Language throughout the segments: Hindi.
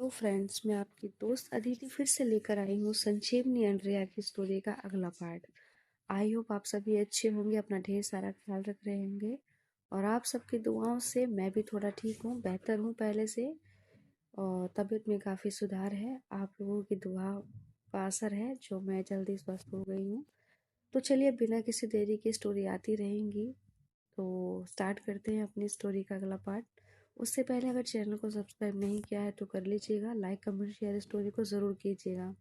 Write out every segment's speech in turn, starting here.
तो फ्रेंड्स, मैं आपकी दोस्त अदिति फिर से लेकर आई हूँ संजीवनी एंड रिया की स्टोरी का अगला पार्ट। आई होप आप सभी अच्छे होंगे, अपना ढेर सारा ख्याल रख रहे होंगे और आप सबकी दुआओं से मैं भी थोड़ा ठीक हूँ, बेहतर हूँ पहले से। और तबीयत में काफ़ी सुधार है, आप लोगों की दुआ का असर है जो मैं जल्दी स्वस्थ हो गई हूँ। तो चलिए बिना किसी देरी की स्टोरी आती रहेंगी, तो स्टार्ट करते हैं अपनी स्टोरी का अगला पार्ट। उससे पहले अगर चैनल को सब्सक्राइब नहीं किया है तो कर लीजिएगा, लाइक कमेंट शेयर स्टोरी को ज़रूर कीजिएगा।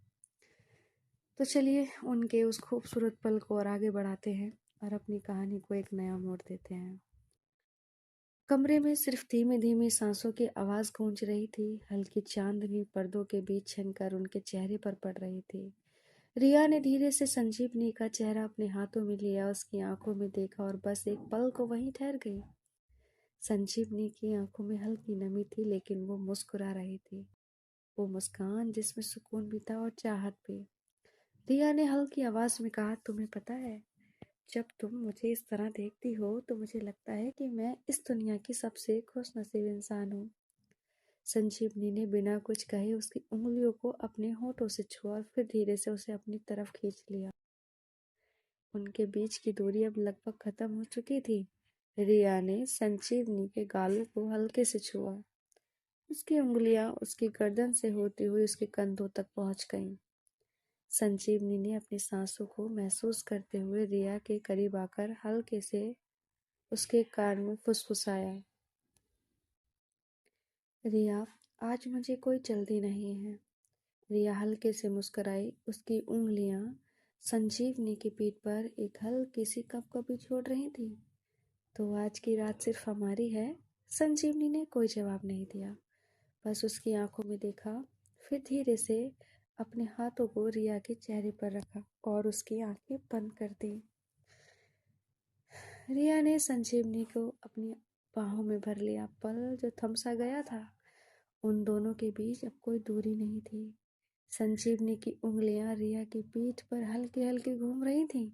तो चलिए उनके उस खूबसूरत पल को और आगे बढ़ाते हैं और अपनी कहानी को एक नया मोड़ देते हैं। कमरे में सिर्फ धीमी धीमी सांसों की आवाज़ गूंज रही थी। हल्की चांदनी पर्दों के बीच छनकर उनके चेहरे पर पड़ रही थी। रिया ने धीरे से संजीवनी का चेहरा अपने हाथों में लिया, उसकी आंखों में देखा और बस एक पल को वहीं ठहर गई। संजीवनी की आंखों में हल्की नमी थी, लेकिन वो मुस्कुरा रही थी। वो मुस्कान जिसमें सुकून भी था और चाहत भी। रिया ने हल्की आवाज में कहा, तुम्हें पता है, जब तुम मुझे इस तरह देखती हो तो मुझे लगता है कि मैं इस दुनिया की सबसे खुशनसीब इंसान हूँ। संजीवनी ने बिना कुछ कहे उसकी उंगलियों को अपने होठों से छुआ और फिर धीरे से उसे अपनी तरफ खींच लिया। उनके बीच की दूरी अब लगभग खत्म हो चुकी थी। रिया ने संजीवनी के गालों को हल्के से छुआ। उसकी उंगलियां उसकी गर्दन से होती हुई उसके कंधों तक पहुंच गईं। संजीवनी ने अपनी सांसों को महसूस करते हुए रिया के करीब आकर हल्के से उसके कान में फुसफुसाया, रिया, आज मुझे कोई जल्दी नहीं है। रिया हल्के से मुस्कुराई। उसकी उंगलियां संजीवनी की पीठ पर एक हल्की सी कपकपी छोड़ रही थी। तो आज की रात सिर्फ हमारी है? संजीवनी ने कोई जवाब नहीं दिया, बस उसकी आंखों में देखा। फिर धीरे से अपने हाथों को रिया के चेहरे पर रखा और उसकी आंखें बंद कर दी। रिया ने संजीवनी को अपनी बाहों में भर लिया। पल जो थम सा गया था, उन दोनों के बीच अब कोई दूरी नहीं थी। संजीवनी की उंगलियां रिया की पीठ पर हल्के हल्के घूम रही थीं,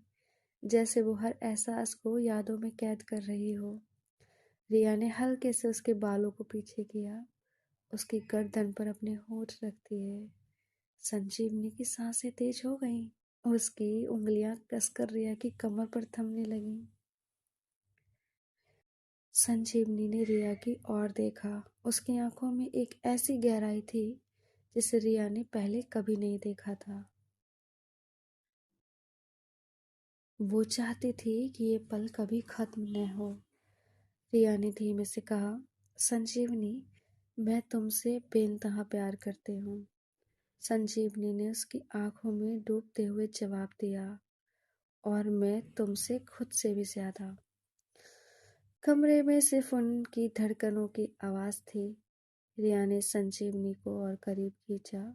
जैसे वो हर एहसास को यादों में कैद कर रही हो। रिया ने हल्के से उसके बालों को पीछे किया, उसकी गर्दन पर अपने होठ रख दिए। संजीवनी की सांसें तेज हो गईं। उसकी उंगलियां कसकर रिया की कमर पर थमने लगीं। संजीवनी ने रिया की ओर देखा। उसकी आंखों में एक ऐसी गहराई थी जिसे रिया ने पहले कभी नहीं देखा था। वो चाहती थी कि ये पल कभी खत्म न हो। रिया ने धीमे से कहा, संजीवनी, मैं तुमसे बेइंतहा प्यार करती हूँ। संजीवनी ने उसकी आंखों में डूबते हुए जवाब दिया, और मैं तुमसे खुद से भी ज्यादा। कमरे में सिर्फ उनकी धड़कनों की आवाज थी। रिया ने संजीवनी को और करीब खींचा।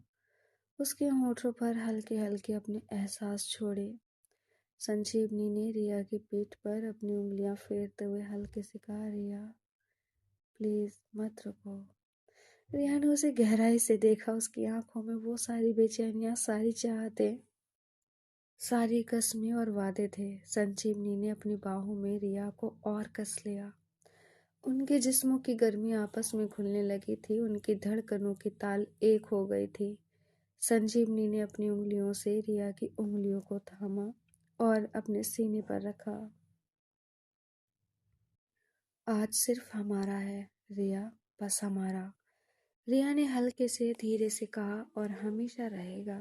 उसके होठों पर हल्के हल्के अपने एहसास छोड़े। संजीवनी ने रिया की पीठ पर अपनी उंगलियां फेरते हुए हल्के से कहा, रिया, प्लीज मत रुको। रिया ने उसे गहराई से देखा। उसकी आंखों में वो सारी बेचैनियां, सारी चाहतें, सारी कस्में और वादे थे। संजीवनी ने अपनी बाहों में रिया को और कस लिया। उनके जिस्मों की गर्मी आपस में घुलने लगी थी। उनकी धड़कनों की ताल एक हो गई थी। संजीवनी ने अपनी उंगलियों से रिया की उंगलियों को थामा और अपने सीने पर रखा। आज सिर्फ हमारा है रिया, बस हमारा। रिया ने हल्के से धीरे से कहा, और हमेशा रहेगा।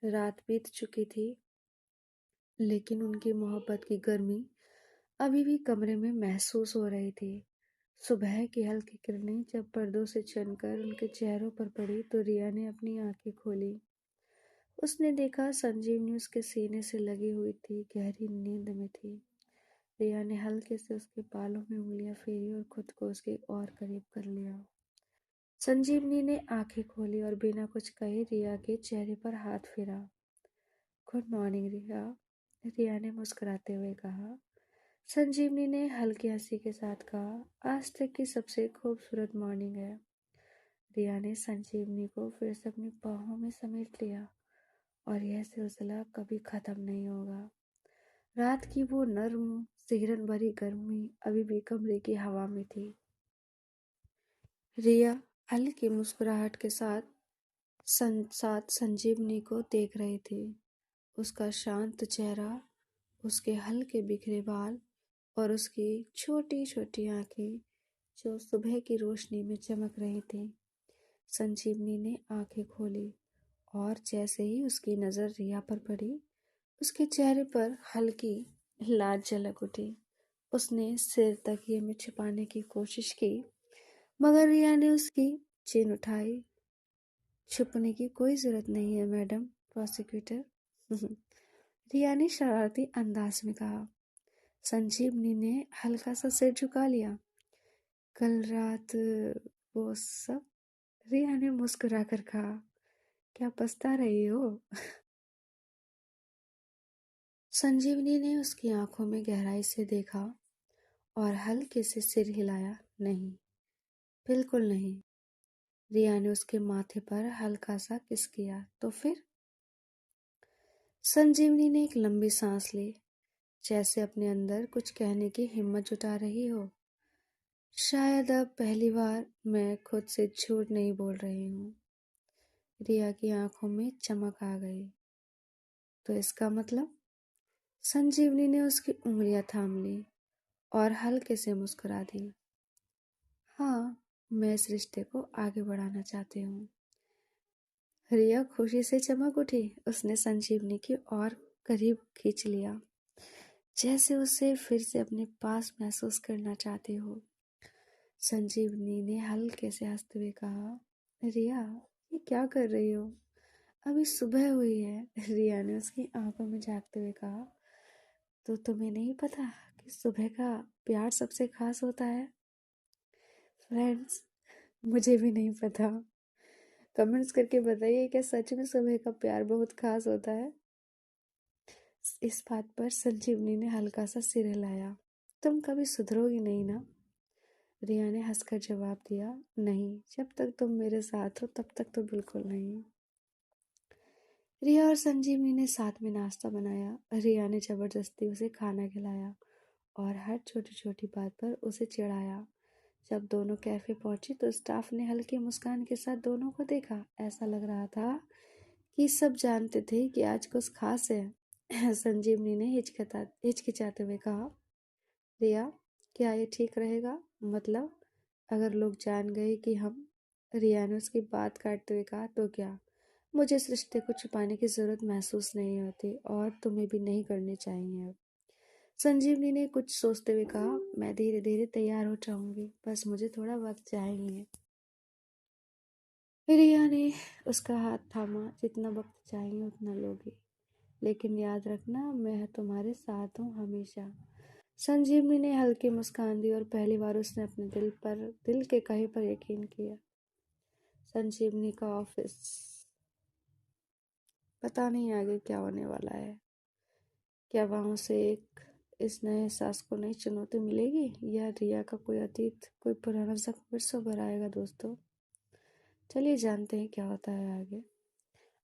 रात बीत चुकी थी, लेकिन उनकी मोहब्बत की गर्मी अभी भी कमरे में महसूस हो रही थी। सुबह की हल्की किरणें जब पर्दों से चनकर उनके चेहरों पर पड़ी तो रिया ने अपनी आंखें खोली। उसने देखा संजीवनी उसके सीने से लगी हुई थी, गहरी नींद में थी। रिया ने हल्के से उसके बालों में उंगलियां फेरी और खुद को उसके और करीब कर लिया। संजीवनी ने आंखें खोली और बिना कुछ कहे रिया के चेहरे पर हाथ फेरा। गुड मॉर्निंग रिया, रिया ने मुस्कुराते हुए कहा। संजीवनी ने हल्की हंसी के साथ कहा, आज तक की सबसे खूबसूरत मॉर्निंग है। रिया ने संजीवनी को फिर से अपनी बाहों में समेट लिया, और यह सिलसिला कभी खत्म नहीं होगा। रात की वो नर्म सिहरन भरी गर्मी अभी भी कमरे की हवा में थी। रिया हल्की मुस्कुराहट के साथ संजीवनी को देख रहे थे। उसका शांत चेहरा, उसके हल्के बिखरे बाल और उसकी छोटी छोटी आंखें जो सुबह की रोशनी में चमक रही थी। संजीवनी ने आंखें खोली और जैसे ही उसकी नज़र रिया पर पड़ी, उसके चेहरे पर हल्की लाज झलक उठी। उसने सिर तकिए में छिपाने की कोशिश की, मगर रिया ने उसकी चेन उठाई। छुपने की कोई जरूरत नहीं है मैडम प्रोसिक्यूटर। रिया ने शरारती अंदाज में कहा। संजीवनी ने हल्का सा सिर झुका लिया। कल रात वो सब? रिया ने मुस्कुरा कर कहा। क्या पछता रही हो? संजीवनी ने उसकी आंखों में गहराई से देखा और हल्के से सिर हिलाया। नहीं, बिल्कुल नहीं। रिया ने उसके माथे पर हल्का सा किस किया। तो फिर? संजीवनी ने एक लंबी सांस ली, जैसे अपने अंदर कुछ कहने की हिम्मत जुटा रही हो। शायद अब पहली बार मैं खुद से झूठ नहीं बोल रही हूँ। रिया की आंखों में चमक आ गई। तो इसका मतलब? संजीवनी ने उसकी उंगलियां थाम ली और हल्के से मुस्कुरा दी। हाँ, मैं इस रिश्ते को आगे बढ़ाना चाहती हूँ। रिया खुशी से चमक उठी। उसने संजीवनी की और करीब खींच लिया, जैसे उसे फिर से अपने पास महसूस करना चाहती हो। संजीवनी ने हल्के से हंसते हुए कहा, रिया, ये क्या कर रही हो? अभी सुबह हुई है। रिया ने उसकी आंखों में झांकते हुए कहा। तो तुम्हें नहीं पता कि सुबह का प्यार सबसे खास होता है? फ्रेंड्स, मुझे भी नहीं पता। कमेंट्स करके बताइए, क्या सच में सुबह का प्यार बहुत खास होता है? इस बात पर संजीवनी ने हल्का सा सिर हिलाया। तुम कभी सुधरोगी नहीं ना? रिया ने हंसकर जवाब दिया। नहीं, जब तक तुम मेरे साथ हो तब तक तो बिल्कुल नहीं। रिया और संजीवनी ने साथ में नाश्ता बनाया। रिया ने जबरदस्ती उसे खाना खिलाया और हर छोटी छोटी बात पर उसे चिढ़ाया। जब दोनों कैफे पहुंची तो स्टाफ ने हल्की मुस्कान के साथ दोनों को देखा। ऐसा लग रहा था कि सब जानते थे कि आज कुछ खास है। संजीवनी ने हिचकिचाते हुए कहा, रिया, क्या ये ठीक रहेगा? मतलब, अगर लोग जान गए कि हम? रिया ने उसकी बात काटते हुए कहा, तो क्या? मुझे इस रिश्ते को छुपाने की जरूरत महसूस नहीं होती और तुम्हें भी नहीं करनी चाहिए अब। संजीवनी ने कुछ सोचते हुए कहा, मैं धीरे धीरे तैयार हो जाऊंगी, बस मुझे थोड़ा वक्त चाहिए। रिया ने उसका हाथ थामा। जितना वक्त चाहिए उतना लोगी, लेकिन याद रखना, मैं तुम्हारे साथ हूँ हमेशा। संजीवनी ने हल्की मुस्कान दी और पहली बार उसने अपने दिल के कहे पर यकीन किया। संजीवनी का ऑफिस। पता नहीं आगे क्या होने वाला है। क्या वहां से एक इस नए सास को नई चुनौती मिलेगी, या रिया का कोई अतीत, कोई पुराना जख्म फिर से उभर आएगा? दोस्तों, चलिए जानते हैं क्या होता है आगे।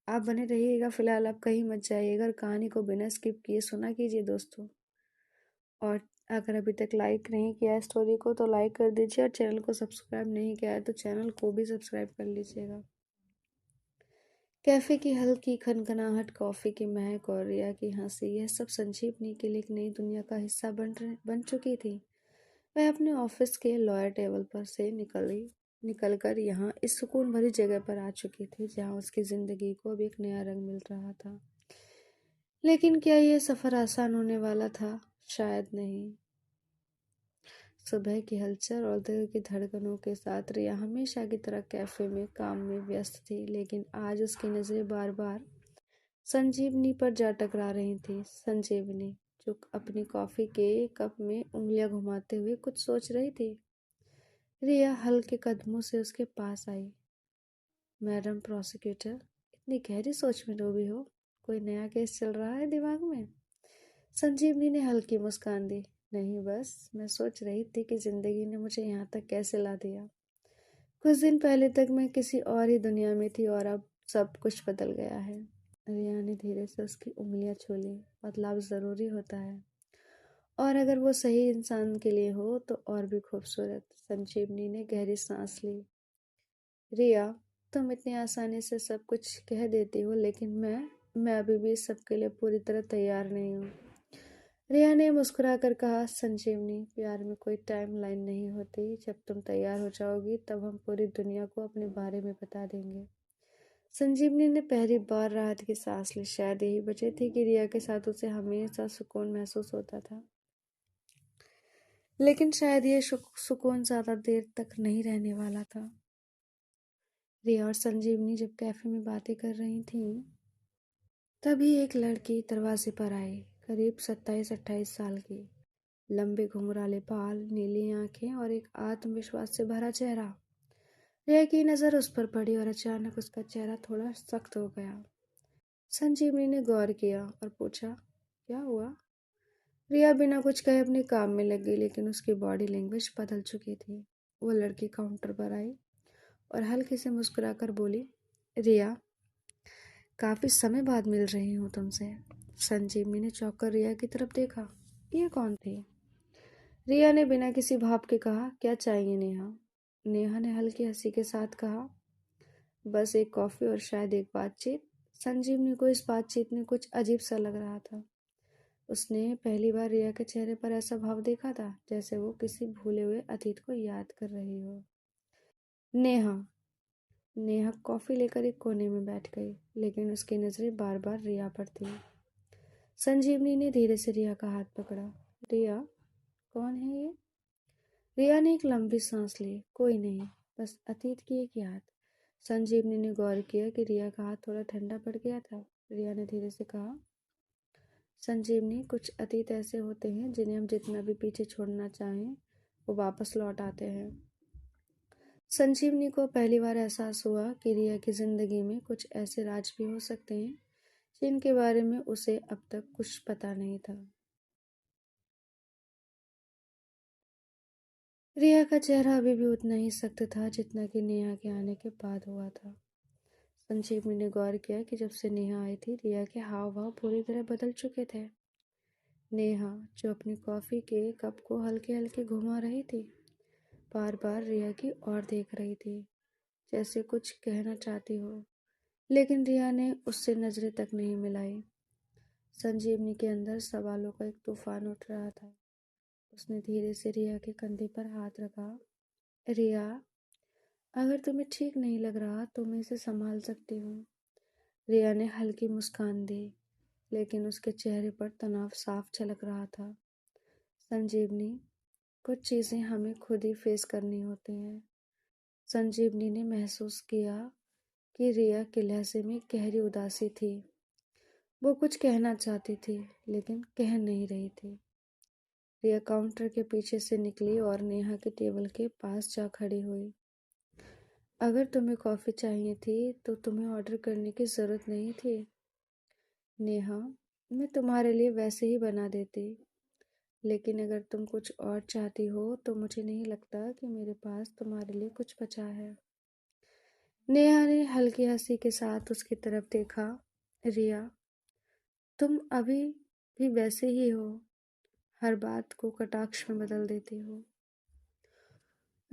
आप बने रहिएगा। फिलहाल आप कहीं मत जाइएगा और कहानी को बिना स्किप किए सुना कीजिए दोस्तों। और अगर अभी तक लाइक नहीं किया है स्टोरी को तो लाइक कर दीजिए, और चैनल को सब्सक्राइब नहीं किया है तो चैनल को भी सब्सक्राइब कर लीजिएगा। कैफे की हल्की खनखनाहट, कॉफी की महक और रिया की हंसी, यह सब संजीवनी के लिए एक नई दुनिया का हिस्सा बन चुकी थी। वह अपने ऑफिस के लॉयर टेबल पर से निकलकर यहाँ इस सुकून भरी जगह पर आ चुकी थी, जहाँ उसकी जिंदगी को अब एक नया रंग मिल रहा था। लेकिन क्या यह सफर आसान होने वाला था? शायद नहीं। सुबह की हलचल और दिल की धड़कनों के साथ रिया हमेशा की तरह कैफे में काम में व्यस्त थी, लेकिन आज उसकी नजरें बार बार संजीवनी पर जा टकरा रही थी। संजीवनी, जो अपनी कॉफी के कप में उंगलियां घुमाते हुए कुछ सोच रही थी। रिया हल्के कदमों से उसके पास आई। मैडम प्रोसिक्यूटर, इतनी गहरी सोच में डूबी हो? कोई नया केस चल रहा है दिमाग में? संजीवनी ने हल्की मुस्कान दी। नहीं, बस मैं सोच रही थी कि जिंदगी ने मुझे यहाँ तक कैसे ला दिया। कुछ दिन पहले तक मैं किसी और ही दुनिया में थी और अब सब कुछ बदल गया है। रिया ने धीरे से उसकी उंगलियां छू ली। बदलाव जरूरी होता है, और अगर वो सही इंसान के लिए हो तो और भी खूबसूरत। संजीवनी ने गहरी सांस ली। रिया, तुम इतनी आसानी से सब कुछ कह देती हो, लेकिन मैं अभी भी इस सब के लिए पूरी तरह तैयार नहीं हूँ। रिया ने मुस्कुराकर कहा, संजीवनी, प्यार में कोई टाइम लाइन नहीं होती। जब तुम तैयार हो जाओगी तब हम पूरी दुनिया को अपने बारे में बता देंगे। संजीवनी ने पहली बार राहत की सांस ली। शायद यही वजह थी कि रिया के साथ उसे हमेशा सुकून महसूस होता था, लेकिन शायद ये सुकून ज्यादा देर तक नहीं रहने वाला था। रिया और संजीवनी जब कैफे में बातें कर रही थीं, तभी एक लड़की दरवाजे पर आई। करीब 27-28 साल की, लंबे घुंघराले बाल, नीली आंखें और एक आत्मविश्वास से भरा चेहरा। रिया की नजर उस पर पड़ी और अचानक उसका चेहरा थोड़ा सख्त हो गया। संजीवनी ने गौर किया और पूछा, क्या हुआ? रिया बिना कुछ कहे अपने काम में लग गई, लेकिन उसकी बॉडी लैंग्वेज बदल चुकी थी। वो लड़की काउंटर पर आई और हल्के से मुस्कुराकर बोली, रिया, काफी समय बाद मिल रही हूँ तुमसे। संजीवनी ने चौंक कर रिया की तरफ देखा। ये कौन थी? रिया ने बिना किसी भाव के कहा, क्या चाहिए नेहा? नेहा ने हल्की हंसी के साथ कहा, बस एक कॉफी और शायद एक बातचीत। संजीवनी को इस बातचीत में कुछ अजीब सा लग रहा था। उसने पहली बार रिया के चेहरे पर ऐसा भाव देखा था, जैसे वो किसी भूले हुए अतीत को याद कर रही हो। नेहा। नेहा कॉफी लेकर एक कोने में बैठ गई, लेकिन उसकी नजरें बार बार रिया पर थी। संजीवनी ने धीरे से रिया का हाथ पकड़ा। रिया, कौन है ये? रिया ने एक लंबी सांस ली। कोई नहीं, बस अतीत की एक याद। संजीवनी ने गौर किया कि रिया का हाथ थोड़ा ठंडा पड़ गया था। रिया ने धीरे से कहा, संजीवनी, कुछ अतीत ऐसे होते हैं जिन्हें हम जितना भी पीछे छोड़ना चाहें, वो वापस लौट आते हैं। संजीवनी को पहली बार एहसास हुआ कि रिया की जिंदगी में कुछ ऐसे राज भी हो सकते हैं जिनके बारे में उसे अब तक कुछ पता नहीं था। रिया का चेहरा अभी भी उतना ही सख्त था जितना कि नेहा के आने के बाद हुआ था। संजीवनी ने गौर किया कि जब से नेहा आई थी, रिया के हाव भाव पूरी तरह बदल चुके थे। नेहा, जो अपनी कॉफी के कप को हल्के हल्के घुमा रही थी, बार बार रिया की ओर देख रही थी, जैसे कुछ कहना चाहती हो, लेकिन रिया ने उससे नजरें तक नहीं मिलाई। संजीवनी के अंदर सवालों का एक तूफान उठ रहा था। उसने धीरे से रिया के कंधे पर हाथ रखा। रिया, अगर तुम्हें ठीक नहीं लग रहा तो मैं इसे संभाल सकती हूँ। रिया ने हल्की मुस्कान दी, लेकिन उसके चेहरे पर तनाव साफ झलक रहा था। संजीवनी, कुछ चीजें हमें खुद ही फेस करनी होती हैं। संजीवनी ने महसूस किया कि रिया के लहजे में गहरी उदासी थी। वो कुछ कहना चाहती थी, लेकिन कह नहीं रही थी। रिया काउंटर के पीछे से निकली और नेहा के टेबल के पास जा खड़ी हुई। अगर तुम्हें कॉफी चाहिए थी तो तुम्हें ऑर्डर करने की जरूरत नहीं थी। नेहा, मैं तुम्हारे लिए वैसे ही बना देती, लेकिन अगर तुम कुछ और चाहती हो तो मुझे नहीं लगता कि मेरे पास तुम्हारे लिए कुछ बचा है। नेहा ने हल्की हंसी के साथ उसकी तरफ देखा। रिया, तुम अभी भी वैसे ही हो, हर बात को कटाक्ष में बदल देती हो।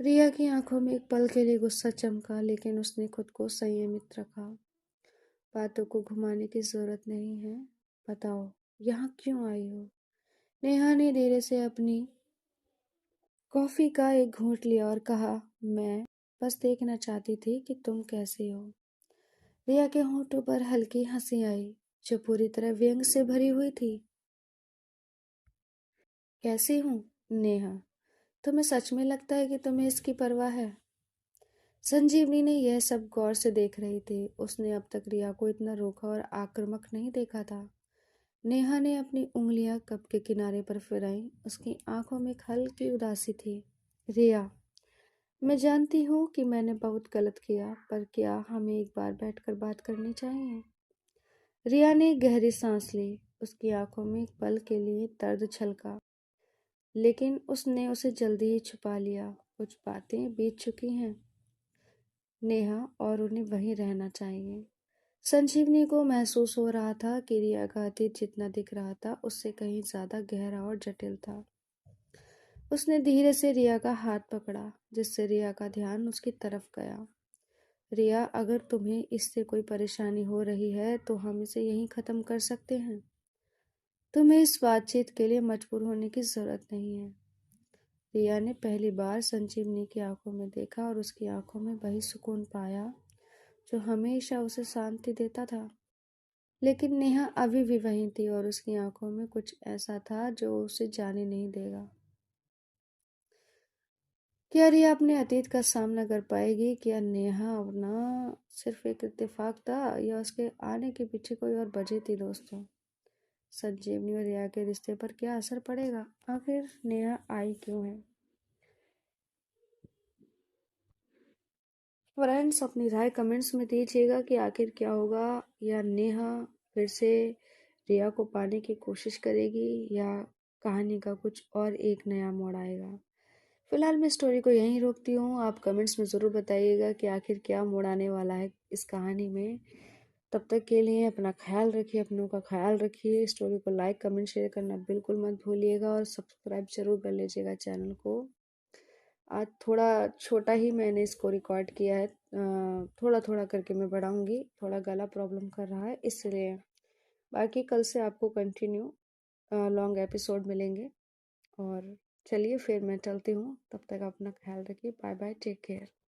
रिया की आंखों में एक पल के लिए गुस्सा चमका, लेकिन उसने खुद को संयमित रखा। बातों को घुमाने की जरूरत नहीं है। बताओ, यहाँ क्यों आई हो? नेहा ने धीरे से अपनी कॉफी का एक घूंट लिया और कहा, मैं बस देखना चाहती थी कि तुम कैसी हो। रिया के होंठों पर हल्की हंसी आई, जो पूरी तरह व्यंग से भरी हुई थी। कैसी हूँ? नेहा, तुम्हें सच में लगता है कि तुम्हें इसकी परवाह है? संजीवनी ने यह सब गौर से देख रही थी। उसने अब तक रिया को इतना रोका और आक्रामक नहीं देखा था। नेहा ने अपनी उंगलियां कप के किनारे पर फिराई। उसकी आंखों में एक हल्की उदासी थी। रिया, मैं जानती हूँ कि मैंने बहुत गलत किया, पर क्या हमें एक बार बैठकर बात करनी चाहिए? रिया ने एक गहरी सांस ली। उसकी आंखों में एक पल के लिए दर्द छलका, लेकिन उसने उसे जल्दी ही छुपा लिया। कुछ बातें बीत चुकी हैं, नेहा, और उन्हें वहीं रहना चाहिए। संजीवनी को महसूस हो रहा था कि रिया का अतीत जितना दिख रहा था, उससे कहीं ज्यादा गहरा और जटिल था। उसने धीरे से रिया का हाथ पकड़ा, जिससे रिया का ध्यान उसकी तरफ गया। रिया, अगर तुम्हें इससे कोई परेशानी हो रही है तो हम इसे यहीं ख़त्म कर सकते हैं। तुम्हें इस बातचीत के लिए मजबूर होने की ज़रूरत नहीं है। रिया ने पहली बार संजीवनी की आंखों में देखा और उसकी आंखों में वही सुकून पाया जो हमेशा उसे शांति देता था। लेकिन नेहा अभी भी वहीं थी और उसकी आंखों में कुछ ऐसा था जो उसे जाने नहीं देगा। क्या रिया अपने अतीत का सामना कर पाएगी? क्या नेहा अपना सिर्फ एक इत्तेफाक था या उसके आने के पीछे कोई और वजह थी? दोस्तों, संजीवनी और रिया के रिश्ते पर क्या असर पड़ेगा? आखिर नेहा आई क्यों है? फ्रेंड्स, अपनी राय कमेंट्स में दीजिएगा कि आखिर क्या होगा। या नेहा फिर से रिया को पाने की कोशिश करेगी या कहानी का कुछ और एक नया मोड़ आएगा। फिलहाल मैं स्टोरी को यहीं रोकती हूँ। आप कमेंट्स में ज़रूर बताइएगा कि आखिर क्या मोड़ आने वाला है इस कहानी में। तब तक के लिए अपना ख्याल रखिए, अपनों का ख्याल रखिए। स्टोरी को लाइक कमेंट शेयर करना बिल्कुल मत भूलिएगा और सब्सक्राइब जरूर कर लीजिएगा चैनल को। आज थोड़ा छोटा ही मैंने इसको रिकॉर्ड किया है, थोड़ा थोड़ा करके मैं बढ़ाऊंगी। थोड़ा गला प्रॉब्लम कर रहा है इसलिए। बाकी कल से आपको कंटिन्यू लॉन्ग एपिसोड मिलेंगे। और चलिए फिर मैं चलती हूँ, तब तक अपना ख्याल रखिए। Bye bye, take care.